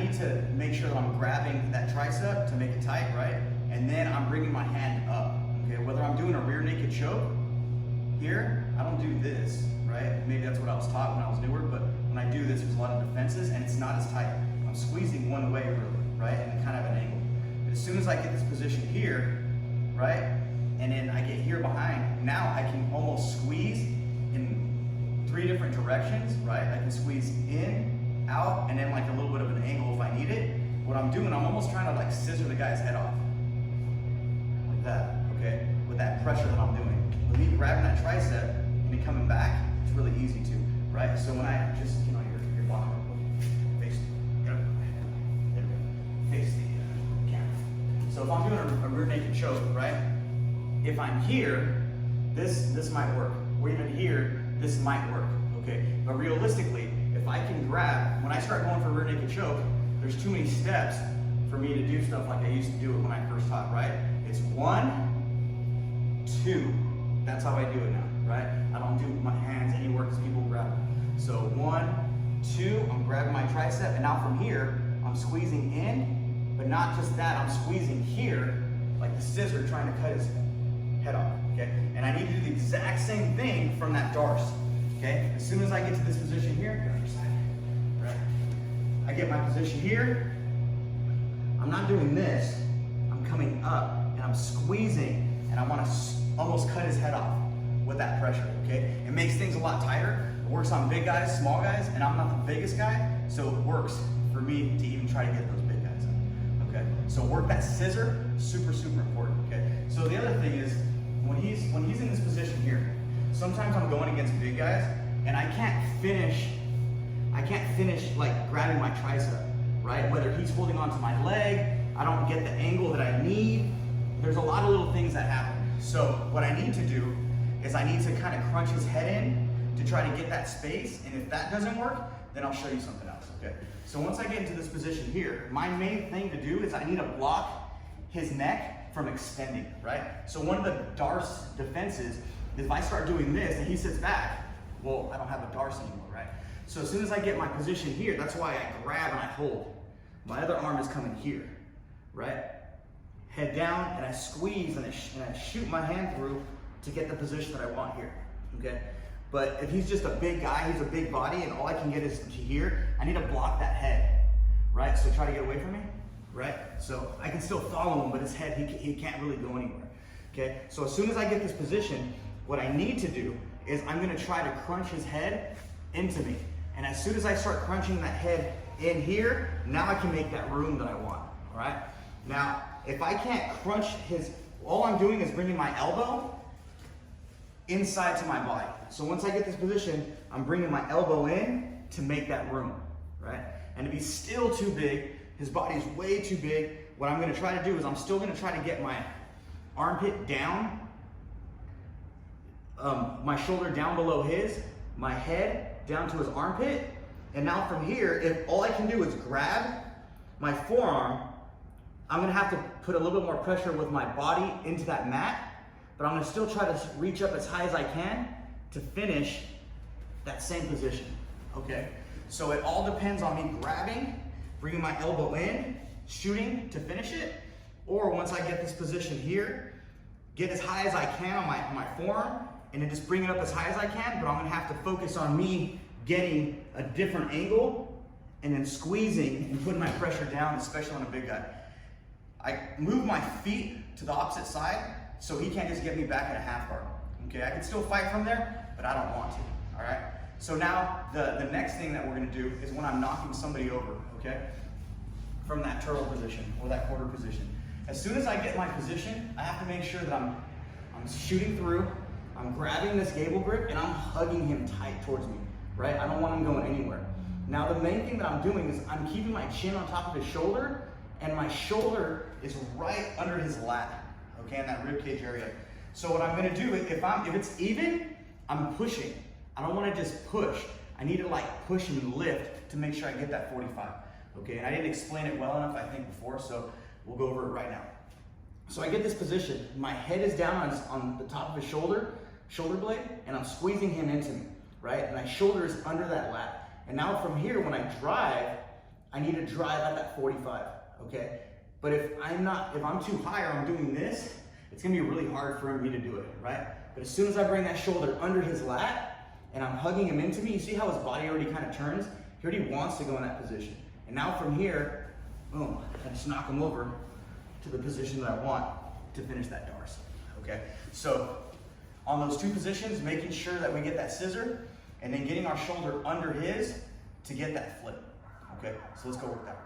need to make sure that I'm grabbing that tricep to make it tight, right? And then I'm bringing my hand up, okay? Whether I'm doing a rear naked choke here, I don't do this, right? Maybe that's what I was taught when I was newer, but when I do this, there's a lot of defenses and it's not as tight. I'm squeezing one way really, right? And kind of an angle. But as soon as I get this position here, right? And then I get here behind, now I can almost squeeze in 3 different directions, right? I can squeeze in, out, and then like a little bit of an angle if I need it. What I'm doing, I'm almost trying to like scissor the guy's head off. Like that, okay? With that pressure that I'm doing. With me grabbing that tricep and then coming back, it's really easy to, right? So when I just, you know, your bottom, face, face the camera. So if I'm doing a rear naked choke, right? If I'm here, this might work. Or even here, this might work, okay? But realistically, if I can grab, when I start going for a rear naked choke, there's too many steps for me to do stuff like I used to do it when I first taught, right? It's 1, 2. That's how I do it now, right? I don't do my hands anywhere because people grab them. So 1, 2, I'm grabbing my tricep, and now from here, I'm squeezing in, but not just that, I'm squeezing here, like the scissor trying to cut his head off, okay? And I need to do the exact same thing from that Darce, okay? As soon as I get to this position here, right? I get my position here, I'm not doing this, I'm coming up and I'm squeezing and I want to almost cut his head off with that pressure, okay? It makes things a lot tighter. It works on big guys, small guys, and I'm not the biggest guy, so it works for me to even try to get those big guys in, okay? So work that scissor, super, super important, okay? So the other thing is, when he's in this position here, sometimes I'm going against big guys, and I can't finish like grabbing my tricep, right? Whether he's holding onto my leg, I don't get the angle that I need. There's a lot of little things that happen. So what I need to do is I need to kind of crunch his head in to try to get that space, and if that doesn't work, then I'll show you something else, okay? So once I get into this position here, my main thing to do is I need to block his neck from extending, right? So one of the Darce defenses is if I start doing this and he sits back, well, I don't have a Darce anymore, right? So as soon as I get my position here, that's why I grab and I hold. My other arm is coming here, right? Head down and I squeeze and I shoot my hand through to get the position that I want here, okay? But if he's just a big guy, he's a big body, and all I can get is to here, I need to block that head, right? So try to get away from me, right? So I can still follow him, but his head, he can't really go anywhere, okay? So as soon as I get this position, what I need to do is I'm gonna try to crunch his head into me. And as soon as I start crunching that head in here, now I can make that room that I want, all right? Now, if I can't crunch all I'm doing is bringing my elbow inside to my body. So once I get this position, I'm bringing my elbow in to make that room, right? And if he's still too big, his body's way too big, what I'm gonna try to do is I'm still gonna try to get my armpit down, my shoulder down below his, my head down to his armpit, and now from here, if all I can do is grab my forearm, I'm gonna have to put a little bit more pressure with my body into that mat, but I'm gonna still try to reach up as high as I can to finish that same position, okay? So it all depends on me grabbing, bringing my elbow in, shooting to finish it, or once I get this position here, get as high as I can on my forearm, and then just bring it up as high as I can, but I'm gonna have to focus on me getting a different angle and then squeezing and putting my pressure down, especially on a big guy. I move my feet to the opposite side so he can't just get me back in a half guard. Okay, I can still fight from there, but I don't want to, all right? So now the next thing that we're gonna do is when I'm knocking somebody over, okay? From that turtle position or that quarter position. As soon as I get my position, I have to make sure that I'm shooting through, I'm grabbing this gable grip and I'm hugging him tight towards me, right? I don't want him going anywhere. Now the main thing that I'm doing is I'm keeping my chin on top of his shoulder, and my shoulder is right under his lat, okay, in that rib cage area. So what I'm gonna do is, if it's even, I'm pushing. I don't wanna just push. I need to like push and lift to make sure I get that 45, okay? And I didn't explain it well enough, I think, before, so we'll go over it right now. So I get this position, my head is down on the top of his shoulder blade, and I'm squeezing him into me, right? And my shoulder is under that lat. And now from here, when I drive, I need to drive at that 45, okay? But if I'm too high or I'm doing this, it's gonna be really hard for me to do it, right? But as soon as I bring that shoulder under his lat and I'm hugging him into me, you see how his body already kind of turns? He already wants to go in that position. And now from here, boom, I just knock him over to the position that I want to finish that Darce, okay? So on those two positions, making sure that we get that scissor and then getting our shoulder under his to get that flip, okay? So let's go work that.